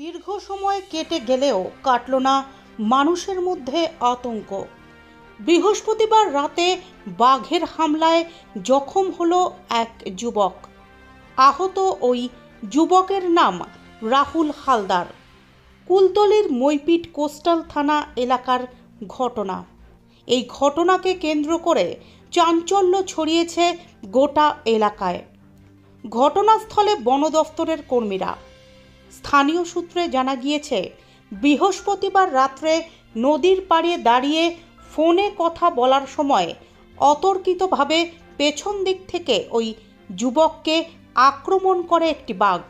দীর্ঘ সময় কেটে গেলেও কাটল না মানুষের মধ্যে আতঙ্ক। বৃহস্পতিবার রাতে বাঘের হামলায় জখম হলো এক যুবক। আহত ওই যুবকের নাম রাহুল হালদার। কুলতলির মইপিট কোস্টাল থানা এলাকার ঘটনা। এই ঘটনাকে কেন্দ্র করে চাঞ্চল্য ছড়িয়েছে গোটা এলাকায়। ঘটনাস্থলে বন দফতরের কর্মীরা। স্থানীয় সূত্রে জানা গিয়েছে, বৃহস্পতিবার রাত্রে নদীর পাড়ে দাঁড়িয়ে ফোনে কথা বলার সময় অতর্কিতভাবে পেছন দিক থেকে ওই যুবককে আক্রমণ করে একটি বাঘ।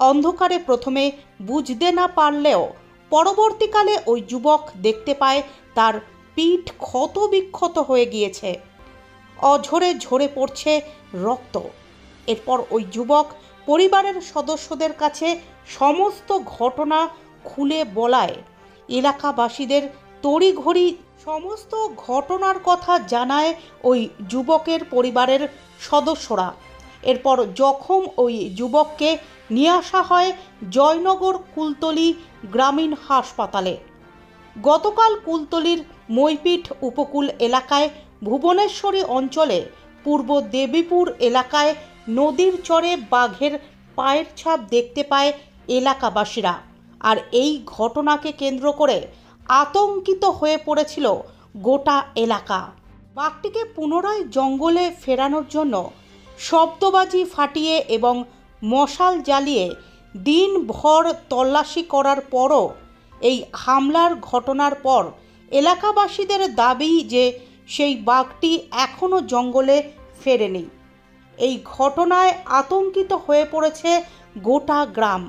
অন্ধকারে প্রথমে বুঝতে না পারলেও পরবর্তীকালে ওই যুবক দেখতে পায় তার পিঠ ক্ষতবিক্ষত হয়ে গিয়েছে, অঝরে ঝরে পড়ছে রক্ত। এরপর ওই যুবক পরিবারের সদস্যদের কাছে সমস্ত ঘটনা খুলে বলায় এলাকাবাসীদের তড়িঘড়ি সমস্ত ঘটনার কথা জানায় ওই যুবকের পরিবারের সদস্যরা। এরপর জখম ওই যুবককে নিয়ে আসা হয় জয়নগর কুলতলি গ্রামীণ হাসপাতালে। গতকাল কুলতলির মইপিট উপকূল এলাকায় ভুবনেশ্বরী অঞ্চলে পূর্ব দেবীপুর এলাকায় নদীর চরে বাঘের পায়ের ছাপ দেখতে পায় এলাকাবাসীরা। আর এই ঘটনাকে কেন্দ্র করে আতঙ্কিত হয়ে পড়েছিল গোটা এলাকা। বাঘটিকে পুনরায় জঙ্গলে ফেরানোর জন্য শব্দবাজি ফাটিয়ে এবং মশাল জ্বালিয়ে দিনভর তল্লাশি করার পরও এই হামলার ঘটনার পর এলাকাবাসীদের দাবি যে সেই বাঘটি এখনও জঙ্গলে ফেরেনি। এই ঘটনায় আতঙ্কিত হয়ে পড়েছে গোটা গ্রাম।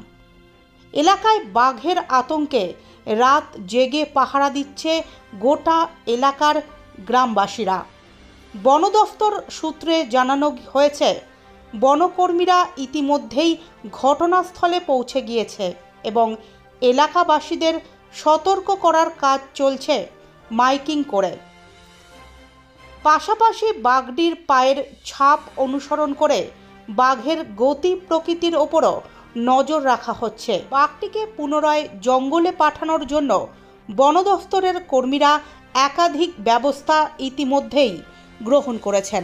এলাকায় বাঘের আতঙ্কে রাত জেগে পাহারা দিচ্ছে গোটা এলাকার গ্রামবাসীরা। বন দফতর সূত্রে জানানো হয়েছে, বনকর্মীরা ইতিমধ্যেই ঘটনাস্থলে পৌঁছে গিয়েছে এবং এলাকাবাসীদের সতর্ক করার কাজ চলছে মাইকিং করে। পাশাপাশি বাঘটির পায়ের ছাপ অনুসরণ করে বাঘের গতি প্রকৃতির ওপরও নজর রাখা হচ্ছে। বাঘটিকে পুনরায় জঙ্গলে পাঠানোর জন্য বন দফতরের কর্মীরা একাধিক ব্যবস্থা ইতিমধ্যেই গ্রহণ করেছেন।